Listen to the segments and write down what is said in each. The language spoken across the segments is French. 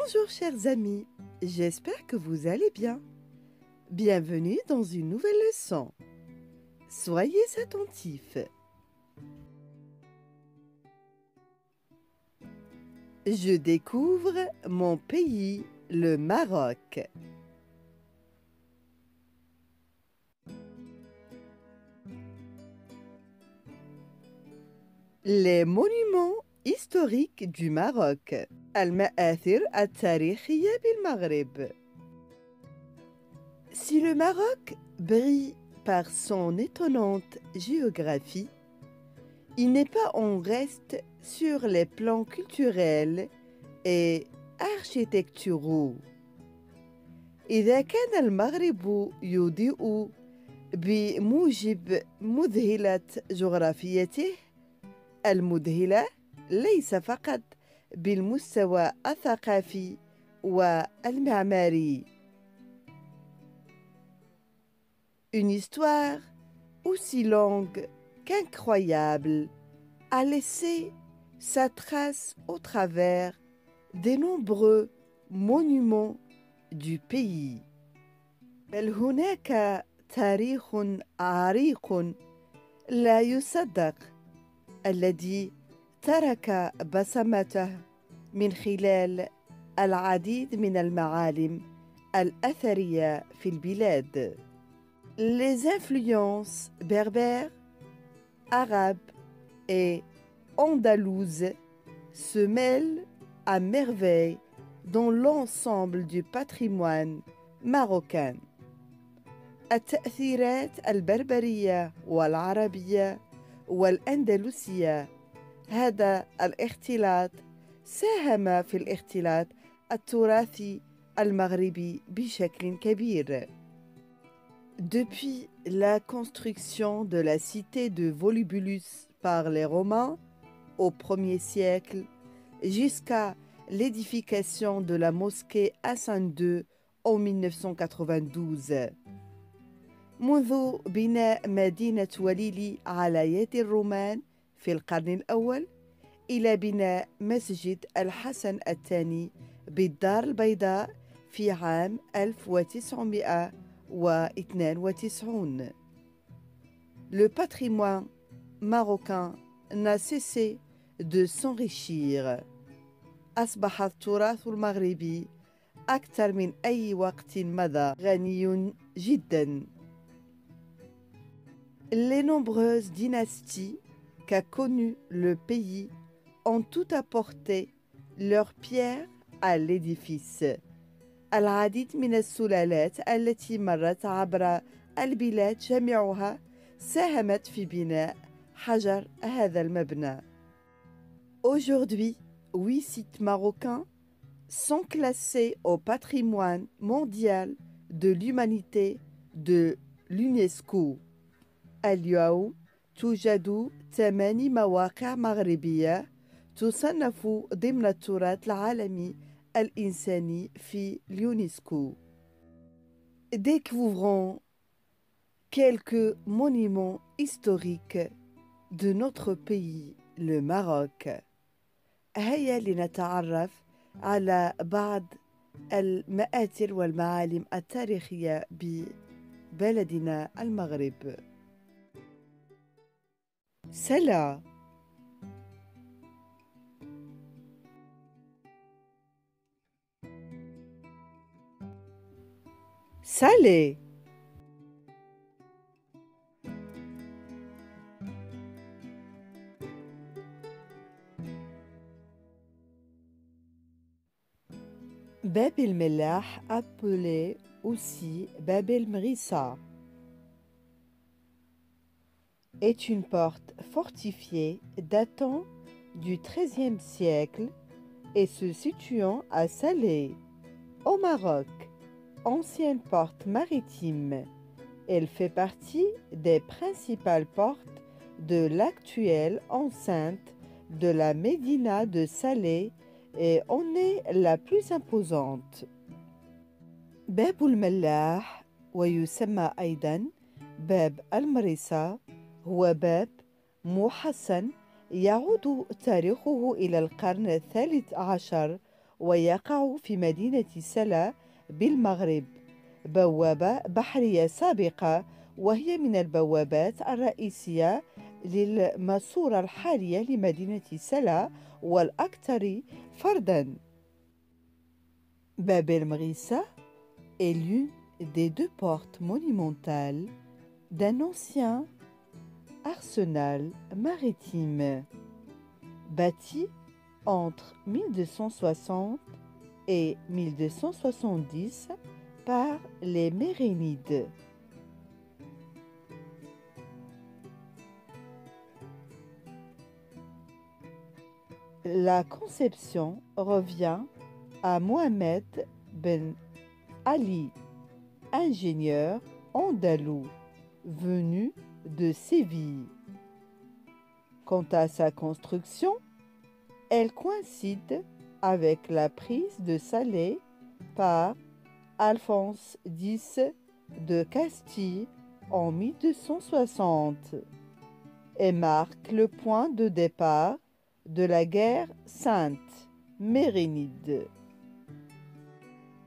Bonjour chers amis, j'espère que vous allez bien. Bienvenue dans une nouvelle leçon. Soyez attentifs. Je découvre mon pays, le Maroc. Les monuments historiques du Maroc. المآثر التاريخية بالمغرب. Si le Maroc brille par son étonnante géographie, il n'est pas en reste sur les plans culturels et architecturaux. إذا كان المغرب يضيء بموجب مذهلة جغرافيته المذهلة ليس فقط بالمستوى الثقافي والمعماري. Une histoire aussi longue qu'incroyable a laissé sa trace au travers des nombreux monuments du pays. بل هناك تاريخ عريق لا يصدق الذي ترك بصمته من خلال العديد من المعالم الأثرية في البلاد. Les influences berbères, arabes et andalouses se mêlent à merveille dans l'ensemble du patrimoine marocain. التأثيرات البربرية والعربية والأندلسية هذا الاختلاط ساهم في الاختلاط التراثي المغربي بشكل كبير. Depuis la construction de la cité de Volubulus par les Romains au 1er siècle jusqu'à l'édification de la mosquée Hassan II en 1992. منذ بناء مدينة وليلي على يد الرومان في القرن الأول إلى بناء مسجد الحسن الثاني بالدار البيضاء في عام 1992. Le patrimoine marocain n'a cessé de s'enrichir. أصبح التراث المغربي أكثر من أي وقت مضى غني جداً. Les nombreuses dynasties qu'a connues le pays ont tout apporté leur pierre à l'édifice. العديد من السلالات التي مرت عبر البلاد جميعها ساهمت في بناء حجر هذا المبنى. Aujourd'hui, 8 sites marocains sont classés au patrimoine mondial de l'humanité de l'UNESCO. اليوم توجد 8 مواقع مغربية تصنف ضمن التراث العالمي الإنساني في اليونسكو. Découvrons quelques monuments historiques de notre pays, le Maroc. هيا لنتعرف على بعض المآثر والمعالم التاريخية ببلدنا المغرب. سلا سالي باب الملاح appelé aussi باب المغيسة est une porte fortifiée datant du XIIIe siècle et se situant à Salé, au Maroc, ancienne porte maritime. Elle fait partie des principales portes de l'actuelle enceinte de la Médina de Salé et en est la plus imposante. باب الملاح ويسمى أيضاً باب المريسة هو باب محصن يعود تاريخه إلى القرن الثالث عشر ويقع في مدينة سلا بالمغرب، بوابة بحرية سابقة، وهي من البوابات الرئيسية للماسورة الحالية لمدينة سلا والأكثر فردا. باب المغيسة est l'une des deux portes monumentales d'un ancien arsenal maritime bâti entre 1260 et 1270 par les Mérénides. La conception revient à Mohamed Ben Ali, ingénieur andalou venu de Séville. Quant à sa construction, elle coïncide avec la prise de Salé par Alphonse X de Castille en 1260 et marque le point de départ de la guerre sainte mérénide.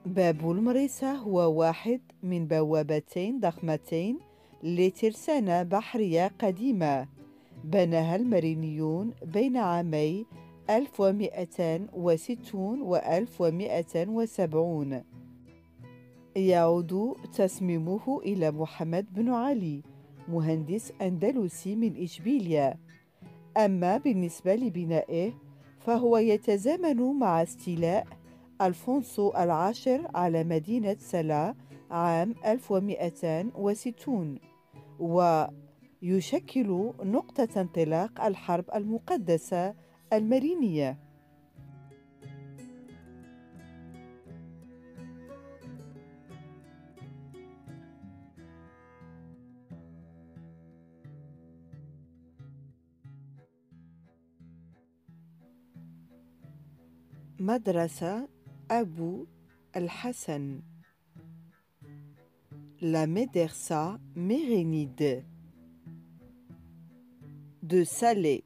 باب المريسة هو واحد من بوابتين ضخمتين لترسانة بحرية قديمة بناها المرينيون بين عامي 1260 و 1270. يعود تصميمه إلى محمد بن علي، مهندس أندلسي من إشبيلية. أما بالنسبة لبنائه فهو يتزامن مع استيلاء ألفونسو العاشر على مدينة سلا عام 1260، ويشكل نقطة انطلاق الحرب المقدسة المرينية. مدرسة أبو الحسن. La médersa mérénide de Salé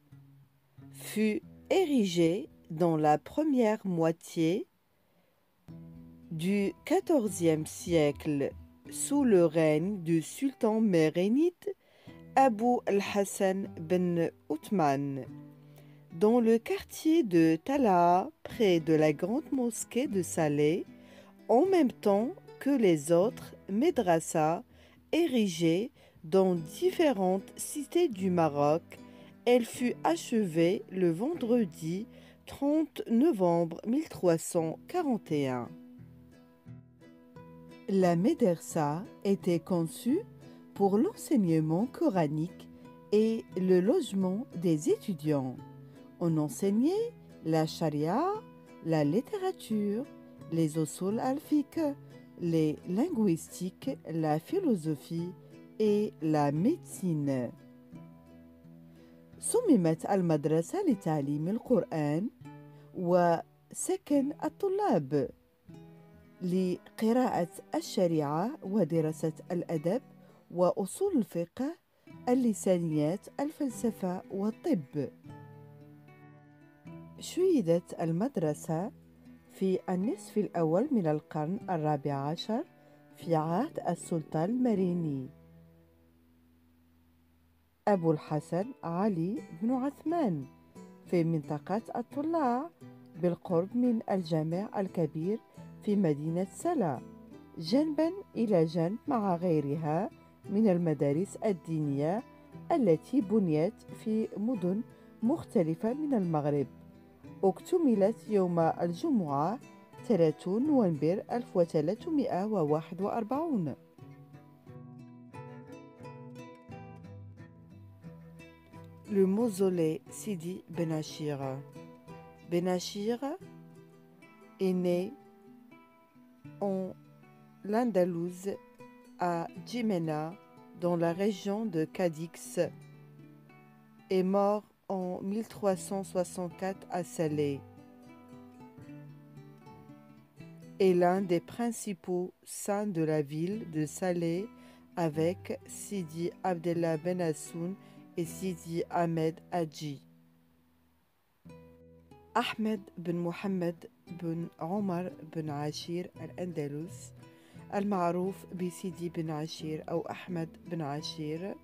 fut érigée dans la première moitié du XIVe siècle sous le règne du sultan mérénide Abou al-Hassan ben Othman, dans le quartier de Tala'a, près de la grande mosquée de Salé, en même temps que les autres médrassas érigées dans différentes cités du Maroc. Elle fut achevée le vendredi 30 novembre 1341. La médersa était conçue pour l'enseignement coranique et le logement des étudiants. On enseignait la charia, la littérature, les usul al-fiqh, les linguistiques, la philosophie et la médecine. صممت المدرسة لتعليم القرآن وسكن الطلاب، لقراءة الشريعة ودراسة الأدب وأصول الفقه، اللسانيات، الفلسفة والطب. شيدت المدرسة في النصف الأول من القرن الرابع عشر في عهد السلطان المريني أبو الحسن علي بن عثمان في منطقة الطلاع بالقرب من الجامع الكبير في مدينة سلا، جنبا إلى جنب مع غيرها من المدارس الدينية التي بنيت في مدن مختلفة من المغرب. اكتملت يوم الجمعة 30 نوفمبر 1341. Le mausolée Sidi Benachir. Benachir est né en l'Andalouse à Djimena, dans la région de Cadix, et mort en 1364 à Salé. Est l'un des principaux saints de la ville de Salé avec Sidi Abdellah Ben Hassoun et Sidi Ahmed Hadji. أحمد بن محمد بن عمر بن عاشير الأندلس، المعروف بسيدي بن عاشير أو أحمد بن عاشير،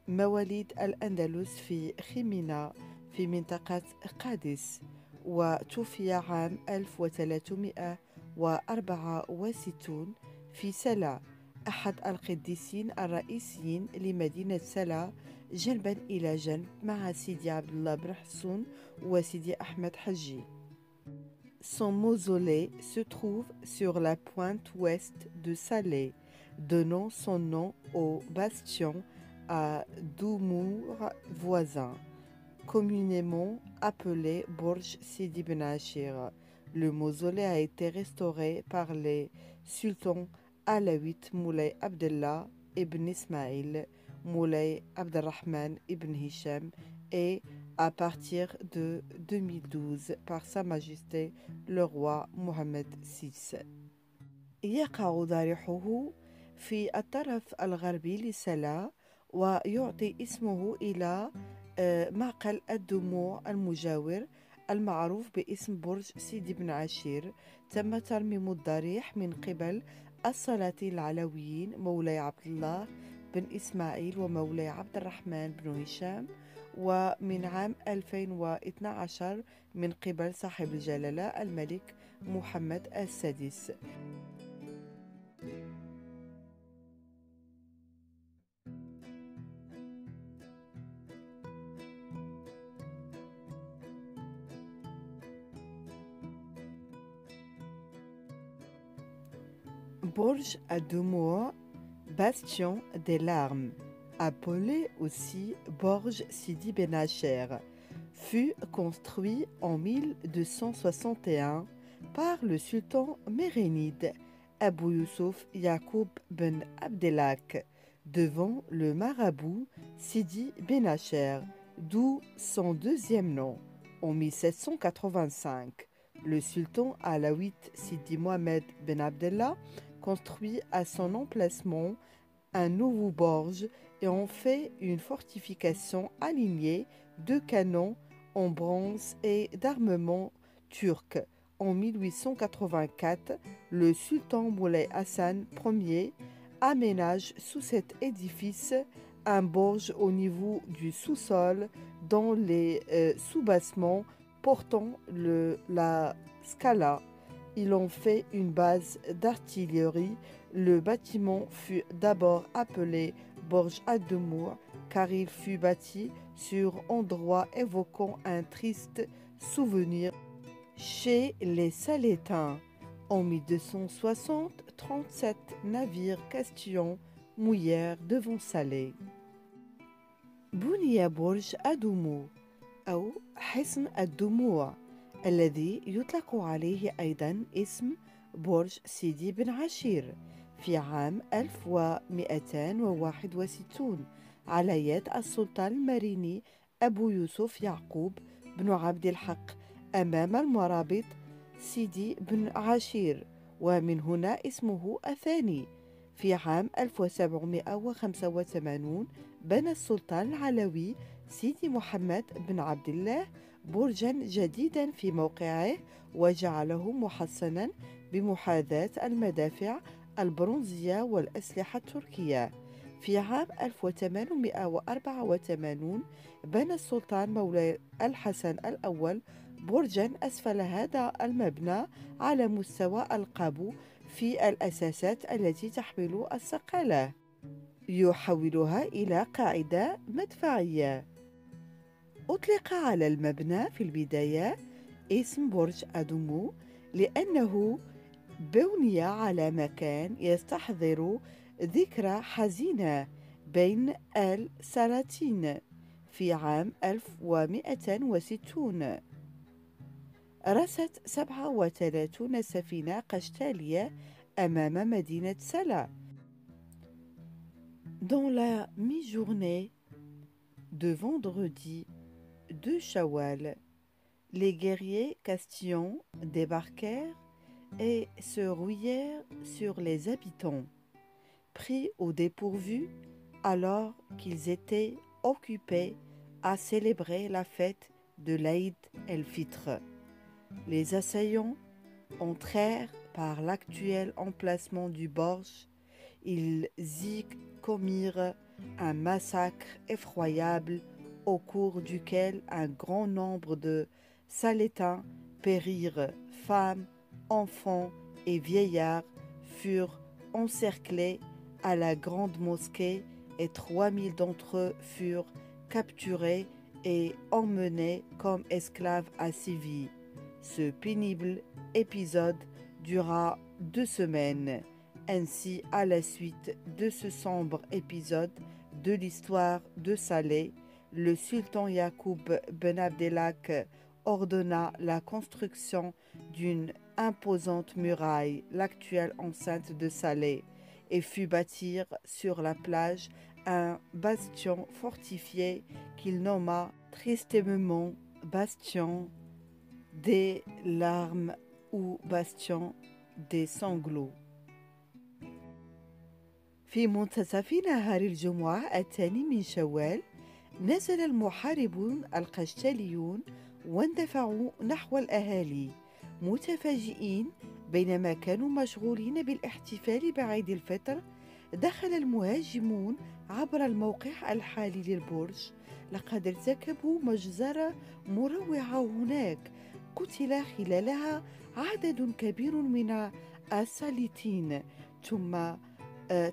مواليد الأندلس في خمينة في منطقة قادس، وتوفي عام 1364 في سلا، أحد القديسين الرئيسيين لمدينة سلا، جنبا إلى جنب مع سيدي عبد الله بن حسون وسيدي أحمد حجي. Son mausolée se trouve sur la pointe ouest de Salé, donnant son nom au bastion à Doumour voisin, communément appelé Borj Sidi Ben Achir. Le mausolée a été restauré par les sultans alaouites Moulay Abdallah ibn Ismail, Moulay Abdelrahman ibn Hisham et à partir de 2012 par Sa Majesté le roi Mohamed VI. يقع ضريحه في الطرف الغربي لسلا، ويعطي اسمه إلى معقل الدموع المجاور المعروف باسم برج سيدي بن عاشير. تم ترميم الضريح من قبل السلاطين العلويين مولاي عبد الله بن إسماعيل ومولاي عبد الرحمن بن هشام، ومن عام 2012 من قبل صاحب الجلالة الملك محمد السادس. Borj ad-Dumour, bastion des larmes, appelé aussi Borj Sidi Ben Acher, fut construit en 1261 par le sultan mérénide Abou Youssouf Yacoub Ben Abdelak devant le marabout Sidi Ben Acher, d'où son deuxième nom. En 1785, le sultan alaouite Sidi Mohamed Ben Abdallah construit à son emplacement un nouveau borge et en fait une fortification alignée de canons en bronze et d'armement turc. En 1884, le sultan Moulay Hassan Ier aménage sous cet édifice un borge au niveau du sous-sol dans les sous-bassements portant la scala. Il en fait une base d'artillerie. Le bâtiment fut d'abord appelé Borj ad-Dumour car il fut bâti sur endroit évoquant un triste souvenir chez les Salétains. En 1260, 37 navires castillans mouillèrent devant Salé. بني برج الدموع أو حصن الدموع الذي يطلق عليه أيضا اسم برج سيدي بن عاشير في عام 1261 على يد السلطان المريني أبو يوسف يعقوب بن عبد الحق أمام المرابط سيدي بن عاشير، ومن هنا اسمه الثاني. في عام 1785 بنى السلطان العلوي سيدي محمد بن عبد الله برجا جديدا في موقعه وجعله محصنا بمحاذاة المدافع البرونزية والأسلحة التركية. في عام 1884 بنى السلطان مولاي الحسن الأول برجا أسفل هذا المبنى على مستوى القابو في الأساسات التي تحمل الصقالة، يحولها إلى قاعدة مدفعية. أطلق على المبنى في البداية اسم برج أدومو لأنه بني على مكان يستحضر ذكرى حزينة بين السلاطين. في عام 1260 رست 37 سفينة قشتالية أمام مدينة سلا. Dans la mi-journée de vendredi 2 Shawwal, les guerriers castillans débarquèrent et se ruèrent sur les habitants, pris au dépourvu alors qu'ils étaient occupés à célébrer la fête de l'Aïd el-Fitr. Les assaillants entrèrent par l'actuel emplacement du Borj. Ils y commirent un massacre effroyable au cours duquel un grand nombre de Salétains périrent. Femmes, enfants et vieillards furent encerclés à la grande mosquée et 3000 d'entre eux furent capturés et emmenés comme esclaves à Séville. Ce pénible épisode dura 2 semaines. Ainsi, à la suite de ce sombre épisode de l'histoire de Salé, le sultan Yacoub Ben Abdelhak ordonna la construction d'une imposante muraille, l'actuelle enceinte de Salé, et fit bâtir sur la plage un bastion fortifié qu'il nomma tristement bastion des larmes ou bastion des sanglots. في منتصف نهار الجمعة الثاني من شوال نزل المحاربون القشتاليون واندفعوا نحو الأهالي متفاجئين. بينما كانوا مشغولين بالاحتفال بعيد الفطر دخل المهاجمون عبر الموقع الحالي للبرج. لقد ارتكبوا مجزرة مروعة هناك قتل خلالها عدد كبير من الساليتين. ثم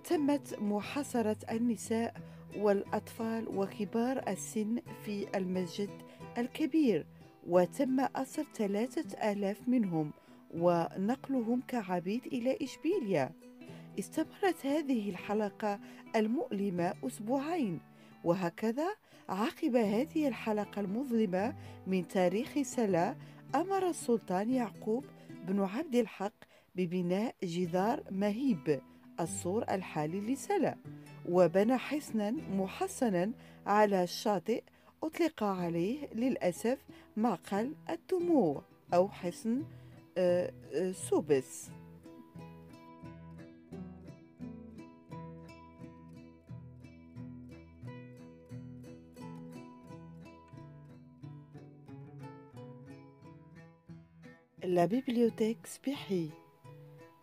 تمت محاصرة النساء والأطفال وكبار السن في المسجد الكبير، وتم أسر 3000 منهم ونقلهم كعبيد إلى إشبيلية. استمرت هذه الحلقة المؤلمة أسبوعين، وهكذا عقب هذه الحلقة المظلمة من تاريخ سلا أمر السلطان يعقوب بن عبد الحق ببناء جدار مهيب السور الحالي لسلا، وبنى حصنا محصنا على الشاطئ أطلق عليه للأسف معقل الدموع أو حصن سوبس. La bibliothèque Sbehi.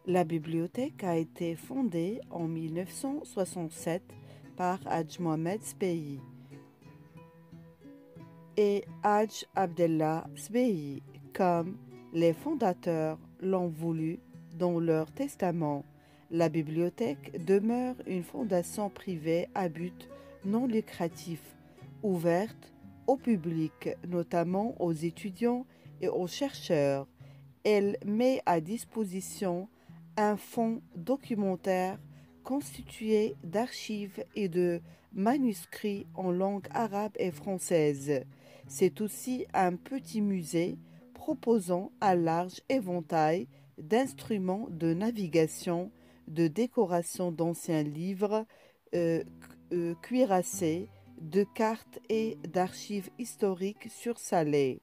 La bibliothèque a été fondée en 1967 par Hadj Mohamed Sbehi et Hadj Abdellah Sbehi, comme les fondateurs l'ont voulu dans leur testament. La bibliothèque demeure une fondation privée à but non lucratif, ouverte au public, notamment aux étudiants et aux chercheurs. Elle met à disposition un fonds documentaire constitué d'archives et de manuscrits en langue arabe et française. C'est aussi un petit musée proposant un large éventail d'instruments de navigation, de décoration d'anciens livres cuirassés, de cartes et d'archives historiques sur Salé.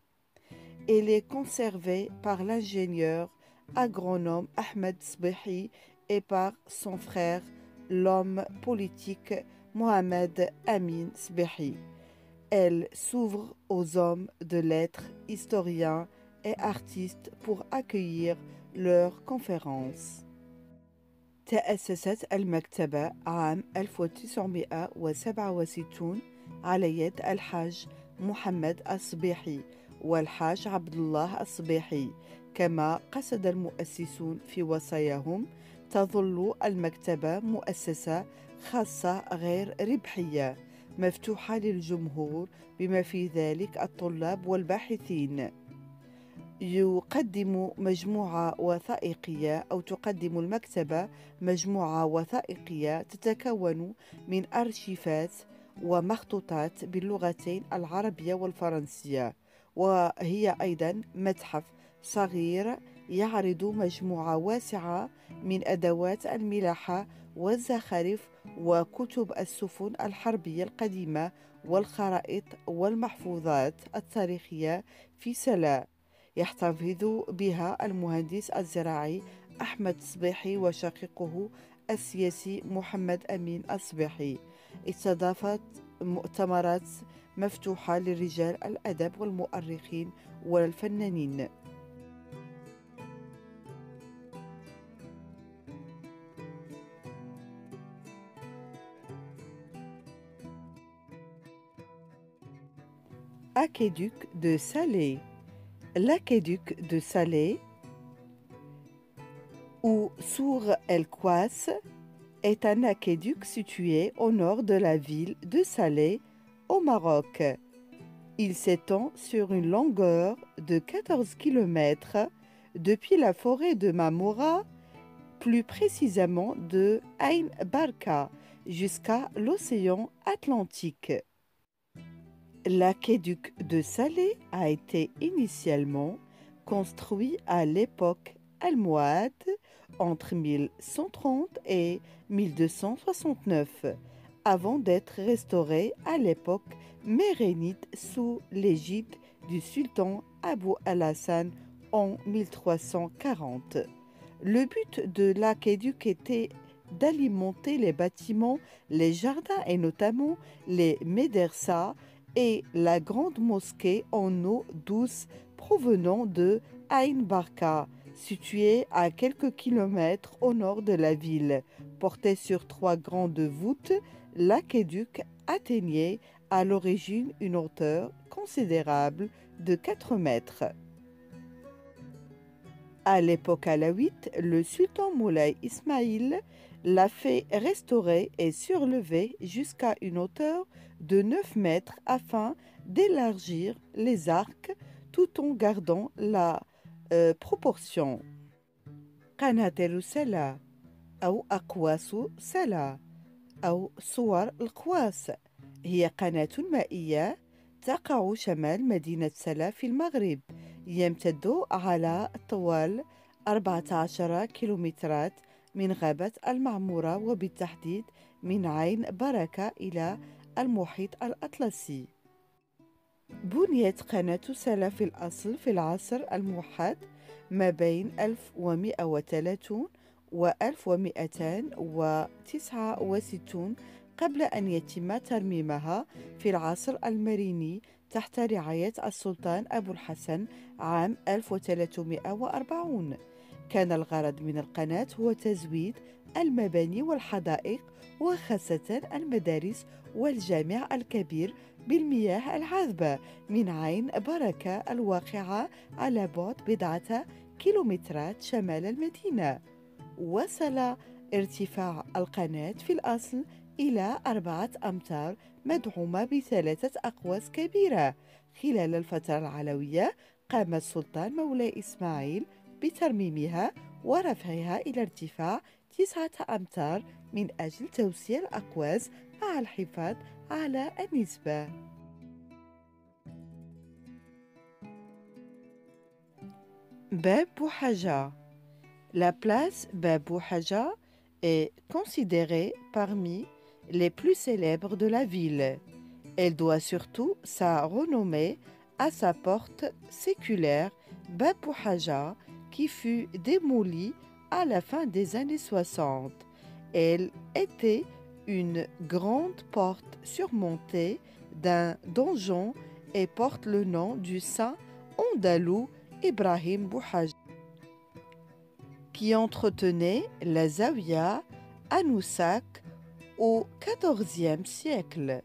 Elle est conservée par l'ingénieur agronome Ahmed Sbehi et par son frère, l'homme politique Mohamed Amin Sbehi. Elle s'ouvre aux hommes de lettres, historiens et artistes pour accueillir leurs conférences. تأسست المكتبة عام 1967 على يد الحاج محمد الصبيحي والحاج عبد الله الصبيحي. كما قصد المؤسسون في وصاياهم تظل المكتبة مؤسسة خاصة غير ربحية مفتوحة للجمهور بما في ذلك الطلاب والباحثين. تقدم المكتبة مجموعة وثائقية تتكون من أرشيفات ومخطوطات باللغتين العربية والفرنسية، وهي أيضا متحف صغير يعرض مجموعة واسعة من أدوات الملاحة والزخارف وكتب السفن الحربية القديمة والخرائط والمحفوظات التاريخية في سلا. يحتفظ بها المهندس الزراعي أحمد صبيحي وشقيقه السياسي محمد أمين الصبيحي. استضافت مؤتمرات مفتوحة لرجال الأدب والمؤرخين والفنانين. aqueduc de Salé. L'aqueduc de Salé, ou Sour El Kouas, est un aqueduc situé au nord de la ville de Salé, au Maroc. Il s'étend sur une longueur de 14 km depuis la forêt de Mamoura, plus précisément de Ain Barka, jusqu'à l'océan Atlantique. L'aqueduc de Salé a été initialement construit à l'époque almohade entre 1130 et 1269, avant d'être restauré à l'époque mérénite sous l'égide du sultan Abou al-Hassan en 1340. Le but de l'aqueduc était d'alimenter les bâtiments, les jardins et notamment les médersas et la grande mosquée en eau douce provenant de Ain Barka, située à quelques kilomètres au nord de la ville. Porté sur 3 grandes voûtes, l'aqueduc atteignait à l'origine une hauteur considérable de 4 mètres. À l'époque alawite, le sultan Moulay Ismaïl l'a fait restaurer et surlever jusqu'à une hauteur de 9 mètres afin d'élargir les arcs tout en gardant la proportion. قناطر سلا أو أقواس سلا أو صور القواس هي قناة مائية تقع شمال مدينة سلا في المغرب، يمتد على طوال 14 كيلومترات من غابة المعمورة، وبالتحديد من عين بركة إلى المحيط الأطلسي. بنيت قناة سلا في الأصل في العصر الموحد ما بين 1130 و 1269 قبل أن يتم ترميمها في العصر المريني تحت رعاية السلطان أبو الحسن عام 1340. كان الغرض من القناة هو تزويد المباني والحدائق وخاصة المدارس والجامع الكبير بالمياه العذبة من عين بركة الواقعة على بعد 1 كيلومترات شمال المدينة. وصل ارتفاع القناة في الأصل إلى 4 أمتار مدعومة ب3 أقواس كبيرة. خلال الفترة العلوية قام السلطان مولاي إسماعيل بترميمها ورفعها إلى ارتفاع 9 أمتار من أجل توسيع الأقواس مع الحفاظ على النسبة. باب بوحجة. La place Bab Bouhaja est considérée parmi les plus célèbres de la ville. Elle doit surtout sa renommée à sa porte séculaire Bab Bouhaja qui fut démolie à la fin des années 60. Elle était une grande porte surmontée d'un donjon et porte le nom du saint andalou Ibrahim Bouhaja, qui entretenait la Zawiya à Noussac au XIVe siècle.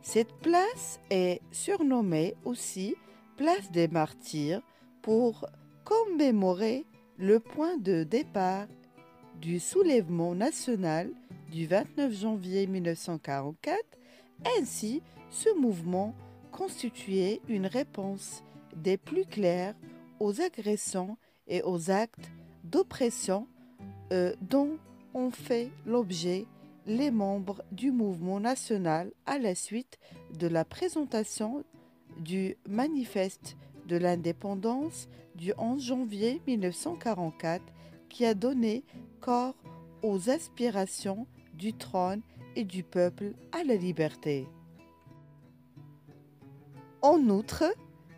Cette place est surnommée aussi place des Martyrs pour commémorer le point de départ du soulèvement national du 29 janvier 1944. Ainsi, ce mouvement constituait une réponse des plus claires aux agressions et aux actes d'oppression dont ont fait l'objet les membres du mouvement national à la suite de la présentation du manifeste de l'indépendance du 11 janvier 1944 qui a donné corps aux aspirations du trône et du peuple à la liberté. En outre,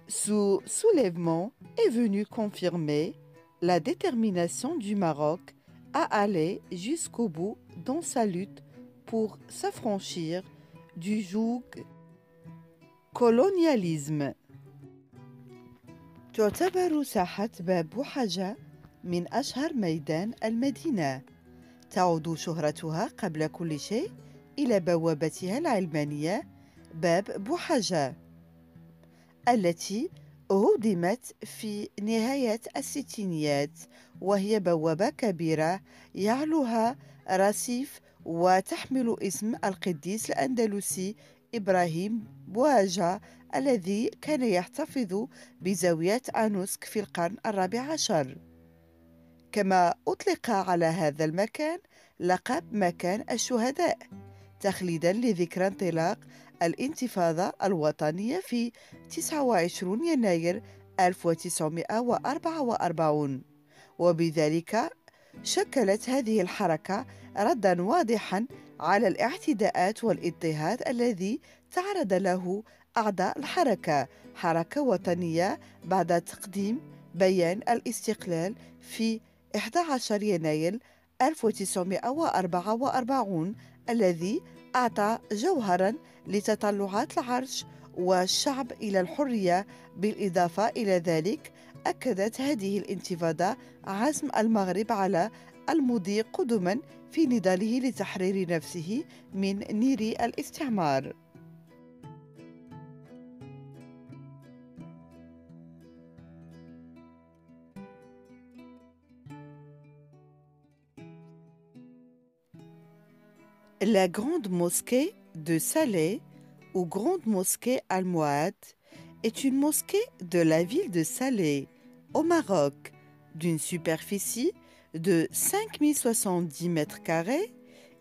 ce soulèvement est venu confirmer la détermination du Maroc à aller jusqu'au bout dans sa lutte pour s'affranchir du joug colonialisme. تعتبر ساحة باب بوحجة من أشهر ميدان المدينة. تعود شهرتها قبل كل شيء إلى بوابتها العلمانية باب بوحجة. التي هدمت في نهاية الستينيات، وهي بوابة كبيرة يعلوها رصيف وتحمل اسم القديس الأندلسي إبراهيم بواجة الذي كان يحتفظ بزاوية أنوسك في القرن الرابع عشر. كما أطلق على هذا المكان لقب مكان الشهداء تخليدا لذكرى انطلاق الانتفاضة الوطنية في 29 يناير 1944، وبذلك شكلت هذه الحركة ردًا واضحًا على الاعتداءات والاضطهاد الذي تعرض له أعضاء الحركة، حركة وطنية بعد تقديم بيان الاستقلال في 11 يناير 1944 الذي أعطى جوهرًا لتطلعات العرش والشعب إلى الحرية. بالإضافة إلى ذلك أكدت هذه الانتفاضة عزم المغرب على المضي قدما في نضاله لتحرير نفسه من نير الاستعمار. La grande mosquée de Salé ou grande mosquée almohade est une mosquée de la ville de Salé, au Maroc, d'une superficie de 5070 mètres carrés.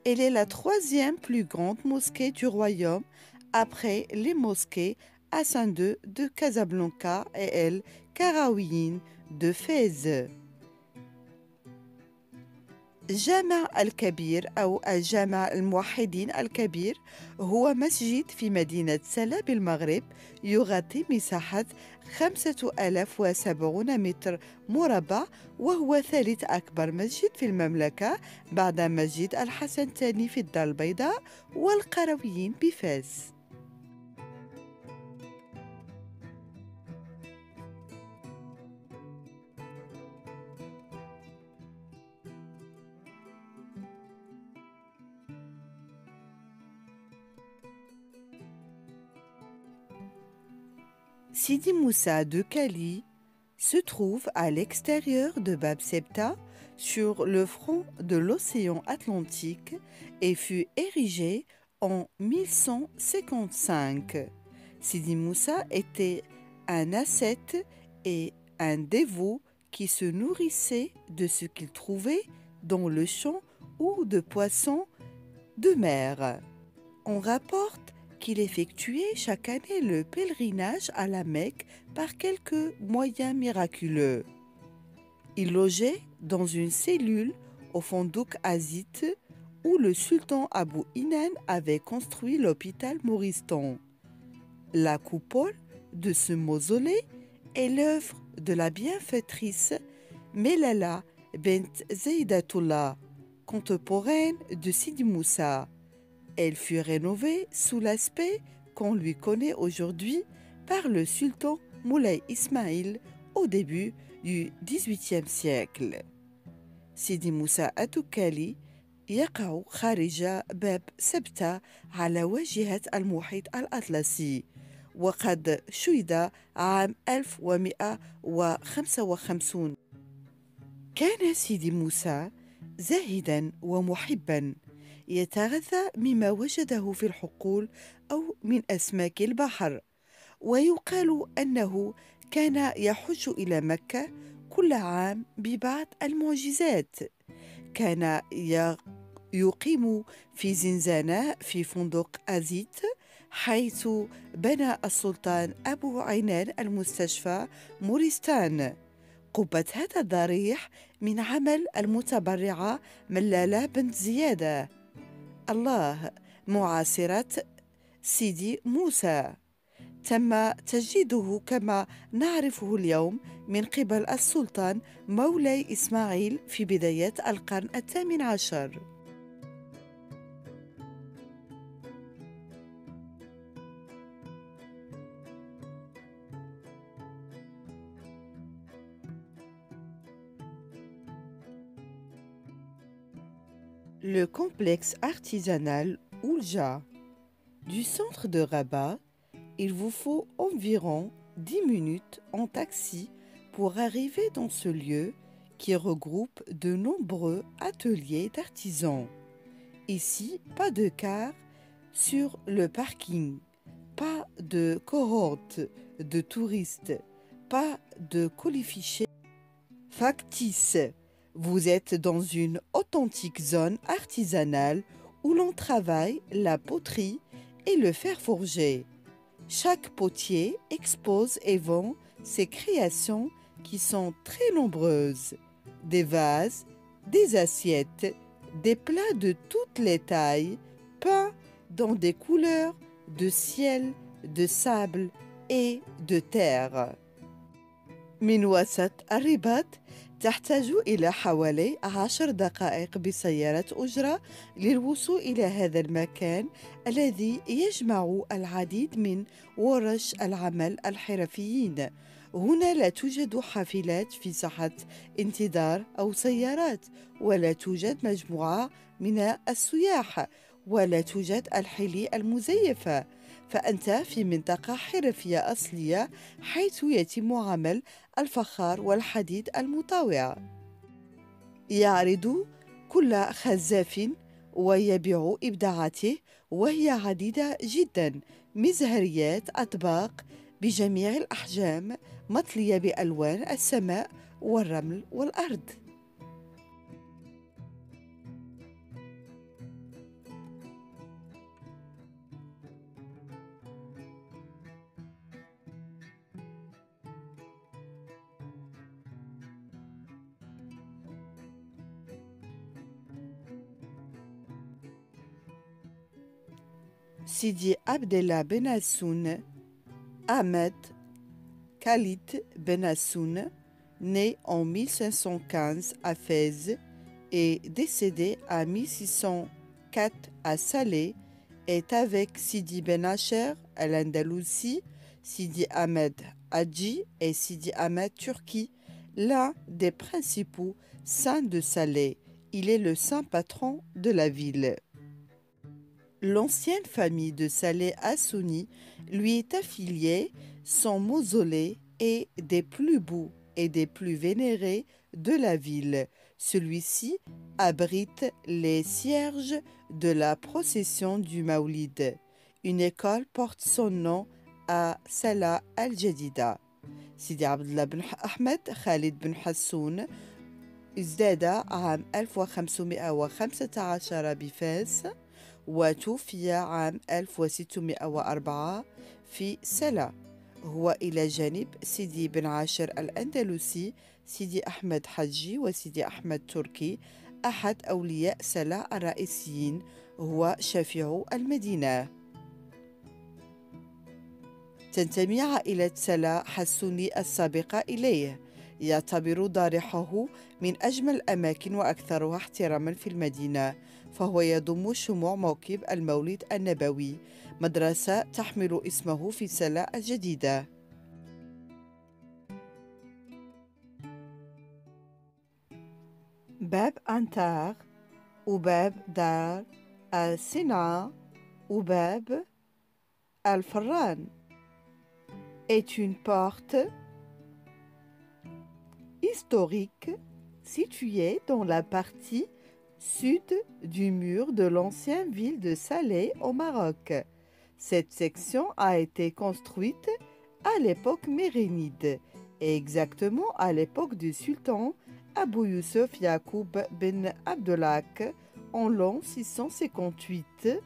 Elle est la troisième plus grande mosquée du royaume après les mosquées Hassan II de Casablanca et El Karaouine de Fès. جامع الكبير أو الجامع الموحدين الكبير هو مسجد في مدينة سلا بالمغرب يغطي مساحة 5070 متر مربع، وهو ثالث أكبر مسجد في المملكة بعد مسجد الحسن الثاني في الدار البيضاء والقرويين بفاس. Sidi Moussa de Kali se trouve à l'extérieur de Bab Septa, sur le front de l'océan Atlantique, et fut érigé en 1155. Sidi Moussa était un ascète et un dévot qui se nourrissait de ce qu'il trouvait dans le champ ou de poissons de mer. On rapporte qu'il effectuait chaque année le pèlerinage à la Mecque par quelques moyens miraculeux. Il logeait dans une cellule au Fondouk Azit où le sultan Abou Inan avait construit l'hôpital Mouristan. La coupole de ce mausolée est l'œuvre de la bienfaitrice Melala bint Zeidatullah, contemporaine de Sidi Moussa. Elle fut rénovée sous l'aspect qu'on lui connaît aujourd'hui par le sultan Moulay Ismail au début du XVIIIe siècle. سيدي موسى التكالي يقع خارج باب سبتة على واجهة المحيط الأطلسي، وقد شيد عام 1155. كان سيدي موسى زاهدا ومحبا يتغذى مما وجده في الحقول أو من أسماك البحر، ويقال أنه كان يحج إلى مكة كل عام ببعض المعجزات. كان يقيم في زنزانة في فندق أزيت، حيث بنى السلطان أبو عنان المستشفى مورستان. قبة هذا الضريح من عمل المتبرعة ملالة بنت زيادة الله معاصرة سيدي موسى. تم تجديده كما نعرفه اليوم من قبل السلطان مولاي إسماعيل في بداية القرن الثامن عشر. Le complexe artisanal Oulja. Du centre de Rabat, il vous faut environ 10 minutes en taxi pour arriver dans ce lieu qui regroupe de nombreux ateliers d'artisans. Ici, pas de car sur le parking, pas de cohorte de touristes, pas de colifichets factices. Vous êtes dans une authentique zone artisanale où l'on travaille la poterie et le fer forgé. Chaque potier expose et vend ses créations qui sont très nombreuses. Des vases, des assiettes, des plats de toutes les tailles, peints dans des couleurs de ciel, de sable et de terre. من وسط الرباط تحتاج إلى حوالي 10 دقائق بسيارة أجرة للوصول إلى هذا المكان الذي يجمع العديد من ورش العمل الحرفيين. هنا لا توجد حافلات في ساحة انتظار أو سيارات، ولا توجد مجموعة من السياح، ولا توجد الحلي المزيفة، فأنت في منطقة حرفية أصلية حيث يتم عمل الفخار والحديد المطاوع. يعرض كل خزاف ويبيع إبداعاته، وهي عديدة جدا، مزهريات أطباق بجميع الأحجام مطلية بألوان السماء والرمل والأرض. Sidi Abdellah Ben Hassoun Ahmed Khalid Ben Hassoun, né en 1515 à Fès et décédé en 1604 à Salé, est avec Sidi Ben Acher al-Andalousi, Sidi Ahmed Hadji et Sidi Ahmed Turki, l'un des principaux saints de Salé. Il est le saint patron de la ville. L'ancienne famille de Saleh Hassouni lui est affiliée. Son mausolée est des plus beaux et des plus vénérés de la ville. Celui-ci abrite les cierges de la procession du Maoulid. Une école porte son nom à Salah al-Jadida. Sidi Abdullah Ben Ahmed Khalid Ben Hassoun ازداد عام 1515 بفاس، وتوفي عام 1604 في سلا. هو إلى جانب سيدي بن عاشر الأندلسي، سيدي أحمد حجي وسيدي أحمد تركي، أحد أولياء سلا الرئيسيين، هو شفيع المدينة. تنتمي عائلة سلا حسوني السابقة إليه. يعتبر ضارحه من أجمل الأماكن وأكثرها احتراما في المدينة، فهو يضم شموع موكب المولد النبوي، مدرسة تحمل اسمه في سلا الجديدة. باب أنتار وباب دار الصنعاء وباب الفران est une porte historique située dans la partie sud du mur de l'ancienne ville de Salé au Maroc. Cette section a été construite à l'époque mérénide, et exactement à l'époque du sultan Abou Youssef Yacoub Ben Abdelhak en l'an 658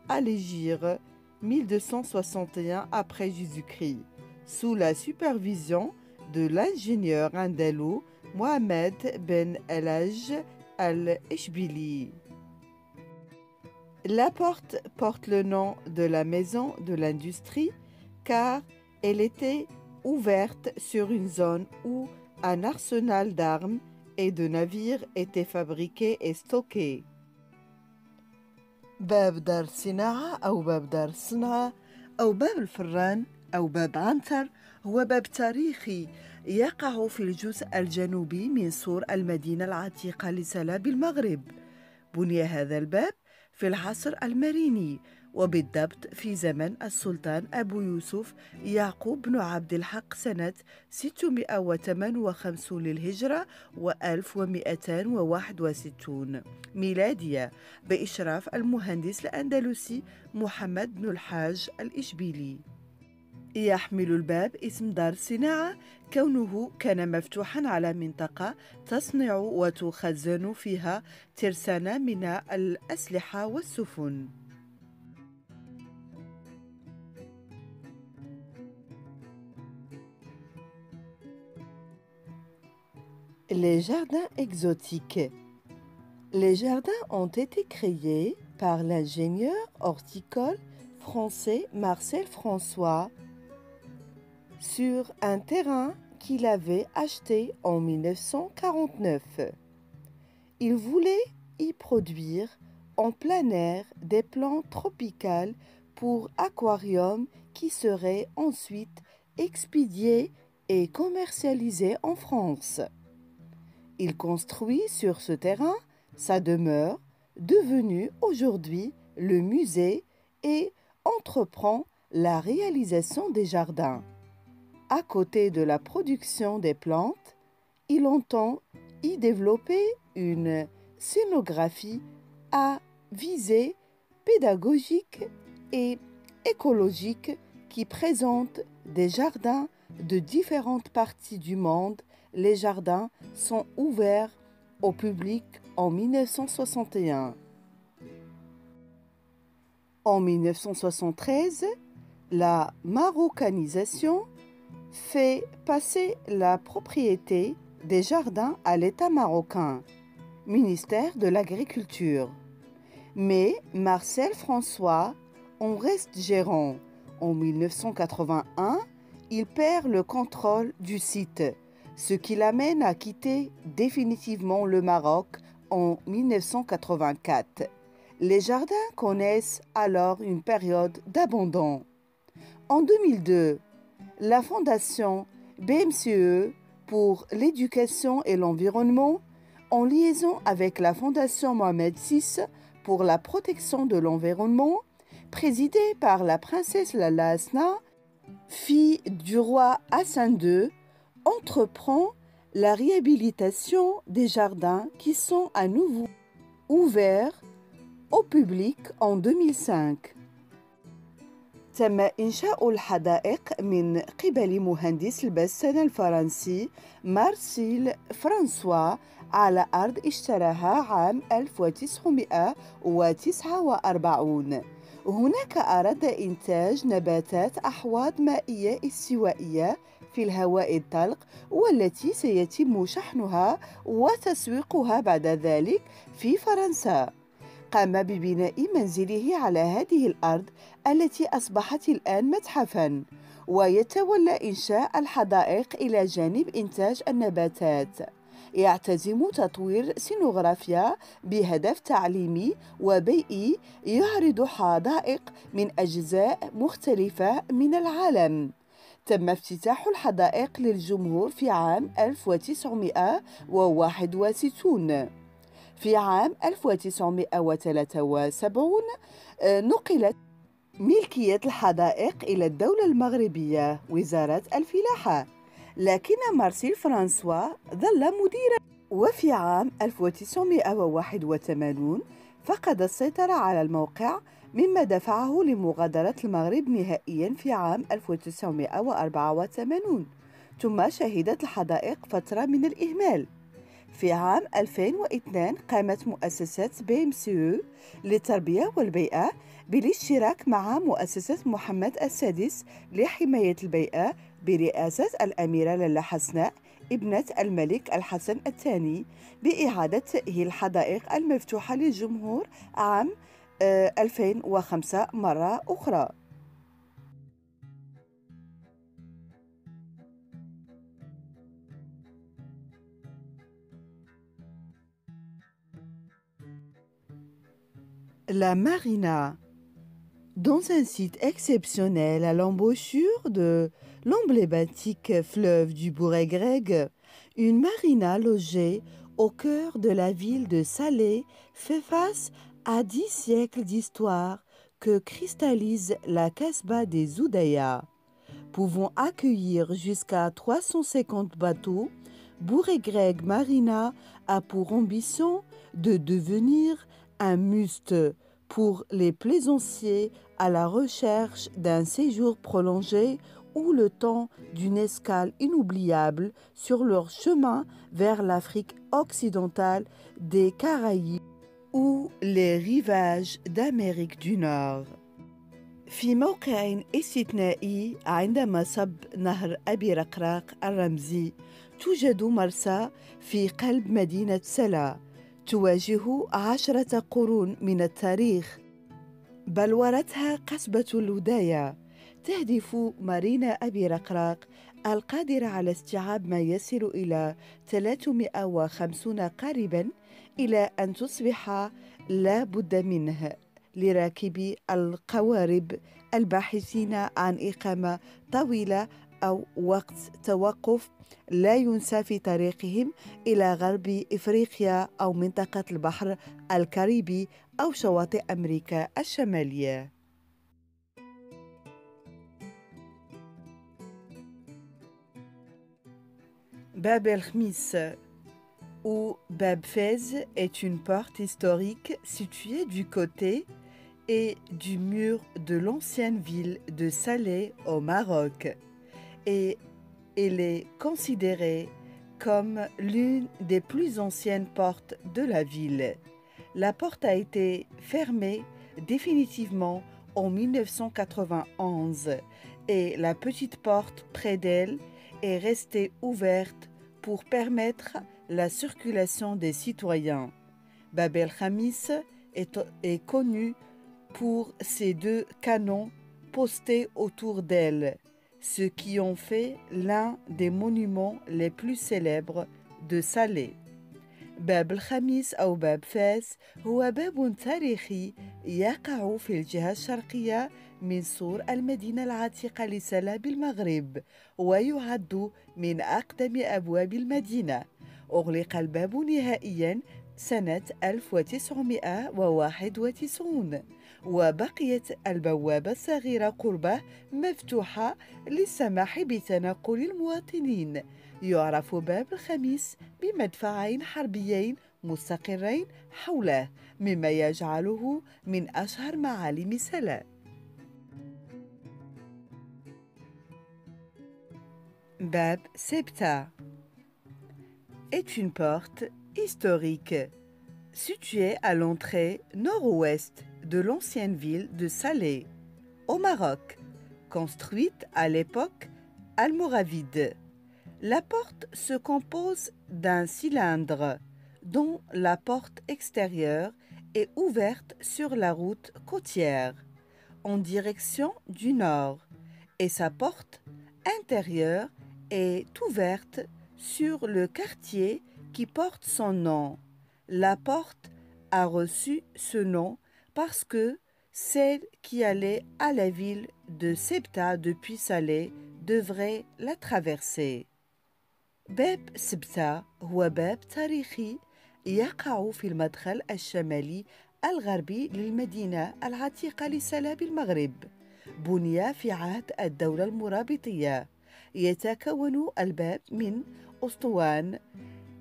à l'Hégire 1261 après Jésus-Christ, sous la supervision de l'ingénieur andalou Mohamed Ben El-Hajj al-Ishbili. La porte porte le nom de la maison de l'industrie car elle était ouverte sur une zone où un arsenal d'armes et de navires était fabriqué et stocké. باب دار الصناعة أو باب دار الصنعة أو باب الفران أو باب عنتر هو باب تاريخي يقع في الجزء الجنوبي من سور المدينة العتيقة لسلا بالمغرب. بني هذا الباب في العصر المريني وبالضبط في زمن السلطان أبو يوسف يعقوب بن عبد الحق سنة 658 للهجرة و1261 ميلادية بإشراف المهندس الأندلسي محمد بن الحاج الإشبيلي. يحمل الباب اسم دار الصناعة كونه كان مفتوحا على منطقة تصنع وتخزن فيها ترسانة من الأسلحة والسفن. Les jardins exotiques. Les jardins ont été créés par l'ingénieur horticole français Marcel François sur un terrain qu'il avait acheté en 1949. Il voulait y produire en plein air des plantes tropicales pour aquarium qui seraient ensuite expédiées et commercialisées en France. Il construit sur ce terrain sa demeure, devenue aujourd'hui le musée, et entreprend la réalisation des jardins. À côté de la production des plantes, il entend y développer une scénographie à visée pédagogique et écologique qui présente des jardins de différentes parties du monde. Les jardins sont ouverts au public en 1961. En 1973, la marocanisation fait passer la propriété des jardins à l'État marocain, ministère de l'Agriculture. Mais Marcel François en reste gérant. En 1981, il perd le contrôle du site, ce qui l'amène à quitter définitivement le Maroc en 1984. Les jardins connaissent alors une période d'abandon. En 2002, la fondation BMCE pour l'éducation et l'environnement, en liaison avec la fondation Mohamed VI pour la protection de l'environnement, présidée par la princesse Lala Hasna, fille du roi Hassan II, entreprend la réhabilitation des jardins qui sont à nouveau ouverts au public en 2005. تم إنشاء الحدائق من قبل مهندس البسنة الفرنسي مارسيل فرانسوا على أرض اشتراها عام 1949. هناك أراد إنتاج نباتات أحواض مائية استوائية في الهواء الطلق، والتي سيتم شحنها وتسويقها بعد ذلك في فرنسا. قام ببناء منزله على هذه الأرض التي أصبحت الآن متحفاً، ويتولى إنشاء الحدائق إلى جانب إنتاج النباتات. يعتزم تطوير سينوغرافيا بهدف تعليمي وبيئي، يعرض حدائق من أجزاء مختلفة من العالم. تم افتتاح الحدائق للجمهور في عام 1961. في عام 1973 نقلت ملكية الحدائق إلى الدولة المغربية وزارة الفلاحة، لكن مارسيل فرانسوا ظل مديرا. وفي عام 1981 فقد السيطرة على الموقع، مما دفعه لمغادرة المغرب نهائيا في عام 1984. ثم شهدت الحدائق فترة من الإهمال. في عام 2002 قامت مؤسسة BMCE للتربية والبيئة بالاشتراك مع مؤسسة محمد السادس لحماية البيئة برئاسة الأميرة لالا حسناء ابنة الملك الحسن الثاني بإعادة تأهيل الحدائق المفتوحة للجمهور عام 2005 مرة أخرى. La marina. Dans un site exceptionnel à l'embouchure de l'emblématique fleuve du Bourg grec, une marina logée au cœur de la ville de Salé fait face à 10 siècles d'histoire que cristallise la Casbah des Oudaya. Pouvant accueillir jusqu'à 350 bateaux, Bourg-et-Greg Marina a pour ambition de devenir un must pour les plaisanciers à la recherche d'un séjour prolongé ou le temps d'une escale inoubliable sur leur chemin vers l'Afrique occidentale, des Caraïbes ou les rivages d'Amérique du Nord. في موقع استثنائي عند مصب نهر أبي رقراق الرمزي توجد مرسى في قلب مدينة سلا تواجه 10 قرون من التاريخ. بلورتها قصبة الوداية. تهدف مارينا أبي رقراق القادرة على استيعاب ما يصل إلى 350 قارباً إلى أن تصبح لا بد منه لراكبي القوارب الباحثين عن إقامة طويلة أو وقت توقف لا ينسى في طريقهم إلى غرب إفريقيا أو منطقة البحر الكاريبي أو شواطئ أمريكا الشمالية. باب الخميس ou Bab Fez est une porte historique située du côté et du mur de l'ancienne ville de Salé au Maroc, et elle est considérée comme l'une des plus anciennes portes de la ville. La porte a été fermée définitivement en 1991 et la petite porte près d'elle est restée ouverte pour permettre la circulation des citoyens. Bab el-Khamis est connue pour ses 2 canons postés autour d'elle, ce qui en fait l'un des monuments les plus célèbres de Salé. باب الخميس أو باب فاس هو باب تاريخي يقع في الجهة الشرقية من سور المدينة العتيقة لسلا بالمغرب، ويعد من أقدم أبواب المدينة. أغلق الباب نهائياً سنة 1991 وبقيت البوابة الصغيرة قربه مفتوحة للسماح بتنقل المواطنين. يعرف باب الخميس بمدفعين حربيين مستقرين حوله، مما يجعله من أشهر معالم سلا. Bab Sebta est une porte historique située à l'entrée nord-ouest de l'ancienne ville de Salé, au Maroc, construite à l'époque almoravide. La porte se compose d'un cylindre dont la porte extérieure est ouverte sur la route côtière en direction du nord et sa porte intérieure est ouverte sur le quartier qui porte son nom. La porte a reçu ce nom parce que celle qui allait à la ville de Sebta depuis Salé devrait la traverser. باب سبتة هو باب تاريخي يقع في المدخل الشمالي الغربي للمدينة العتيقة لسلا بالمغرب. بني في عهد الدولة المرابطية. يتكون الباب من أسطوان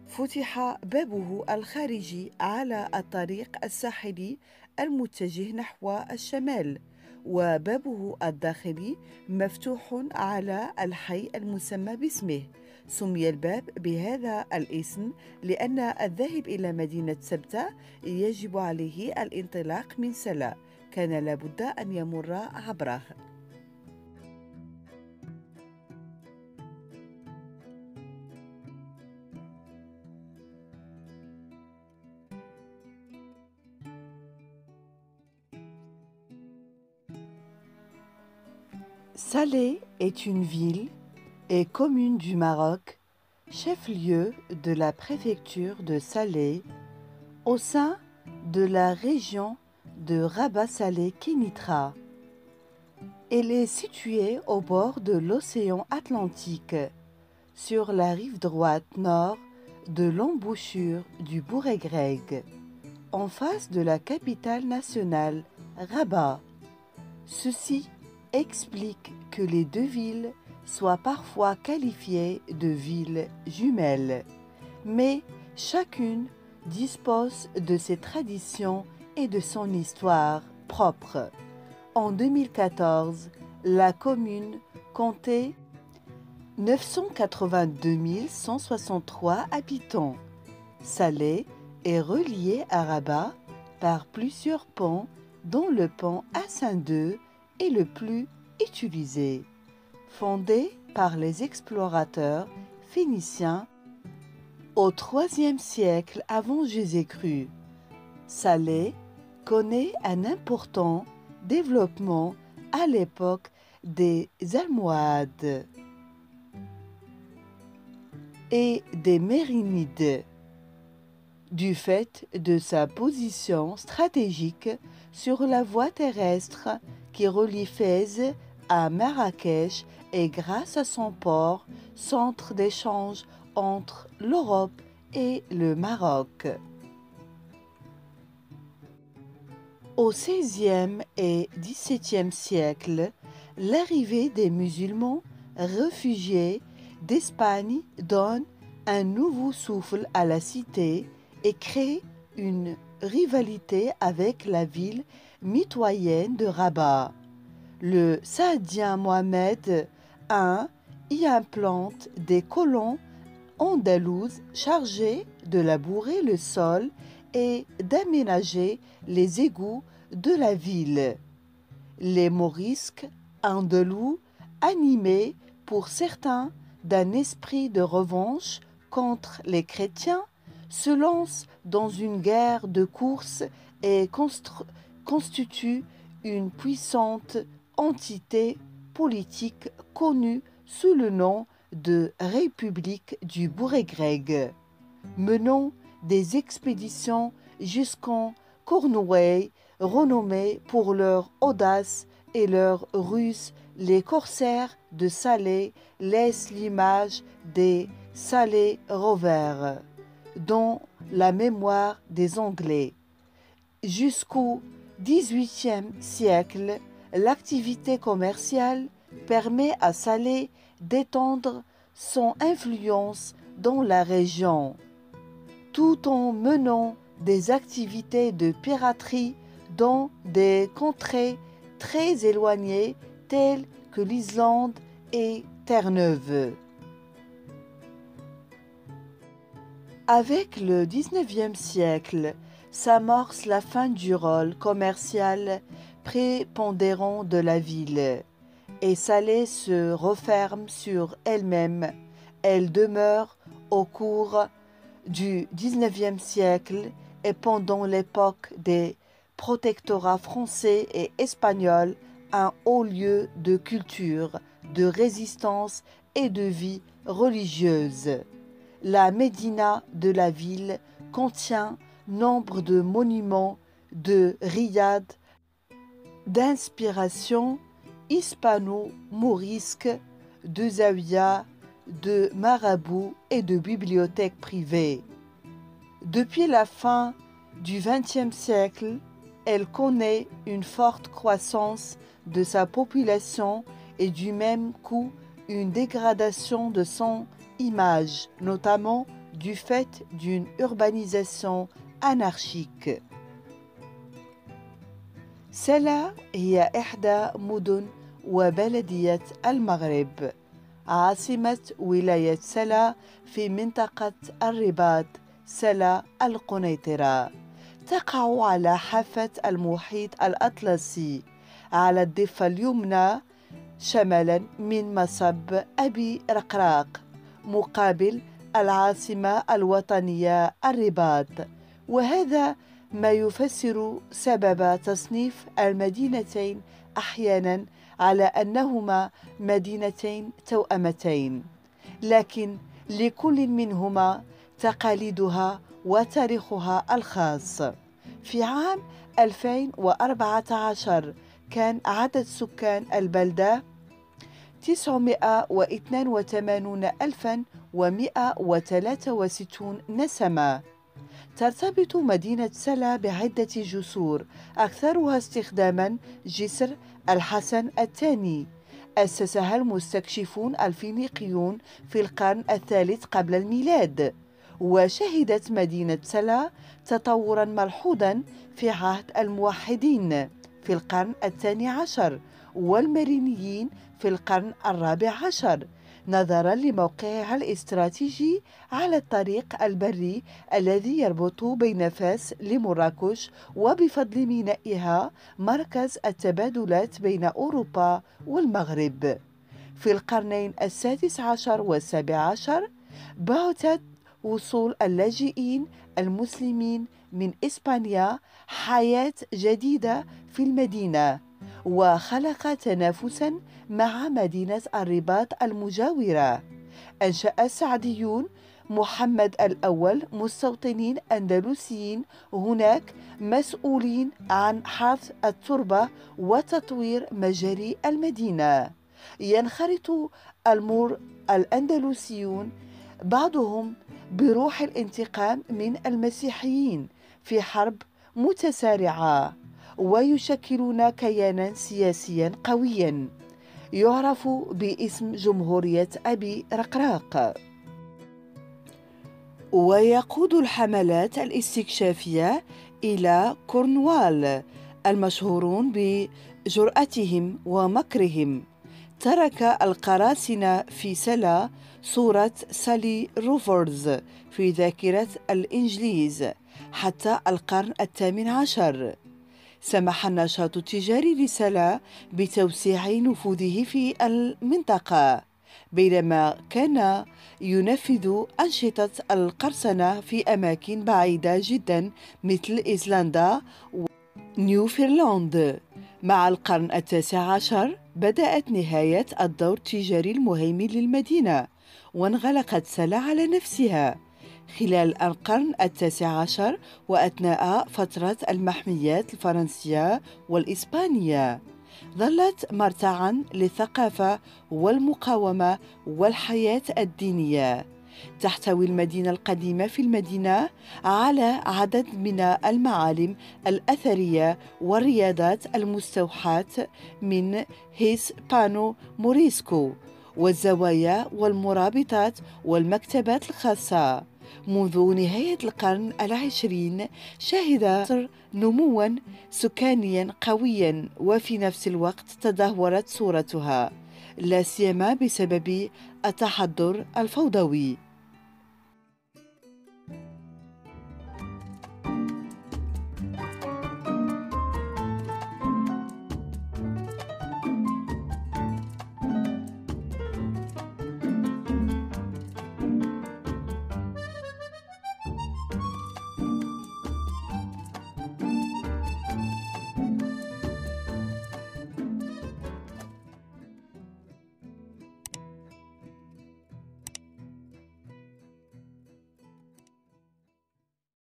فتح بابه الخارجي على الطريق الساحلي المتجه نحو الشمال، وبابه الداخلي مفتوح على الحي المسمى باسمه. سمي الباب بهذا الاسم لأن الذاهب إلى مدينة سبتة يجب عليه الانطلاق من سلا، كان لابد أن يمر عبره. Salé est une ville et commune du Maroc, chef-lieu de la préfecture de Salé, au sein de la région de Rabat-Salé-Kénitra. Elle est située au bord de l'océan Atlantique, sur la rive droite nord de l'embouchure du Bourg-et-Greg, en face de la capitale nationale, Rabat. Ceci explique que les deux villes soient parfois qualifiées de villes jumelles, mais chacune dispose de ses traditions et de son histoire propre. En 2014, la commune comptait 982 163 habitants. Salé est relié à Rabat par plusieurs ponts, dont le pont Hassan II est le plus utilisé. Fondé par les explorateurs phéniciens au IIIe siècle avant Jésus-Christ, Salé connaît un important développement à l'époque des Almohades et des Mérinides, du fait de sa position stratégique sur la voie terrestre qui relie Fès à Marrakech et grâce à son port, centre d'échange entre l'Europe et le Maroc. Au XVIe et XVIIe siècle, l'arrivée des musulmans réfugiés d'Espagne donne un nouveau souffle à la cité et crée une rivalité avec la ville mitoyenne de Rabat. Le Saadien Mohamed I y implante des colons andalouses chargés de labourer le sol et d'aménager les égouts de la ville. Les Morisques andalous, animés pour certains d'un esprit de revanche contre les chrétiens, se lancent dans une guerre de course et constituent une puissante entité politique connue sous le nom de République du Bourg-Grec, menant des expéditions jusqu'en Cornouailles, renommés pour leur audace et leur ruse. Les corsaires de Salé laissent l'image des Salé Rovers dans la mémoire des Anglais. Jusqu'au XVIIIe siècle, l'activité commerciale permet à Salé d'étendre son influence dans la région, tout en menant des activités de piraterie dans des contrées très éloignées telles que l'Islande et Terre-Neuve. Avec le XIXe siècle, s'amorce la fin du rôle commercial prépondérant de la ville, et Salé se referme sur elle-même. Elle demeure au cours du XIXe siècle et pendant l'époque des protectorats français et espagnols un haut lieu de culture, de résistance et de vie religieuse. La médina de la ville contient nombre de monuments de riad d'inspiration hispano-mourisque, de zaouïas, de marabouts et de bibliothèques privées. Depuis la fin du XXe siècle, elle connaît une forte croissance de sa population et du même coup une dégradation de son image, notamment du fait d'une urbanisation anarchique. سلا هي إحدى مدن وبلدية المغرب، عاصمة ولاية سلا في منطقة الرباط سلا القنيطرة. تقع على حافة المحيط الأطلسي على الضفة اليمنى شمالا من مصب أبي رقراق مقابل العاصمة الوطنية الرباط، وهذا ما يفسر سبب تصنيف المدينتين أحيانا على أنهما مدينتين توأمتين، لكن لكل منهما تقاليدها وتاريخها الخاص. في عام 2014 كان عدد سكان البلدة 982,163 نسمة. ترتبط مدينة سلا بعدة جسور، أكثرها استخداماً جسر الحسن الثاني، أسسها المستكشفون الفينيقيون في القرن الثالث قبل الميلاد. وشهدت مدينة سلا تطوراً ملحوظاً في عهد الموحدين في القرن الثاني عشر والمرينيين في القرن الرابع عشر، نظراً لموقعها الاستراتيجي على الطريق البري الذي يربط بين فاس لمراكش، وبفضل مينائها مركز التبادلات بين أوروبا والمغرب. في القرنين السادس عشر والسابع عشر بعثت وصول اللاجئين المسلمين من إسبانيا حياة جديدة في المدينة، وخلق تنافساً مع مدينة الرباط المجاورة. أنشأ السعديون محمد الأول مستوطنين أندلسيين هناك مسؤولين عن حرث التربة وتطوير مجاري المدينة. ينخرط الأندلسيون بعضهم بروح الانتقام من المسيحيين في حرب متسارعة، ويشكلون كيانا سياسيا قويا يعرف باسم جمهورية أبي رقراق. ويقود الحملات الاستكشافية إلى كورنوال المشهورون بجرأتهم ومكرهم. ترك القراصنة في سلا صورة سالي روفرز في ذاكرة الإنجليز حتى القرن الثامن عشر. سمح النشاط التجاري لسلا بتوسيع نفوذه في المنطقة، بينما كان ينفذ أنشطة القرصنة في أماكن بعيدة جدا مثل إيسلندا ونيوفيرلاند. مع القرن التاسع عشر بدأت نهاية الدور التجاري المهيمن للمدينة، وانغلقت سلا على نفسها. خلال القرن التاسع عشر وأثناء فترة المحميات الفرنسية والإسبانية ظلت مرتعاً للثقافة والمقاومة والحياة الدينية. تحتوي المدينة القديمة في المدينة على عدد من المعالم الأثرية والرياضات المستوحاة من هيسبانو موريسكو، والزوايا والمرابطات والمكتبات الخاصة. منذ نهاية القرن العشرين شهد مصر نمواً سكانياً قوياً، وفي نفس الوقت تدهورت صورتها لا سيما بسبب التحضر الفوضوي.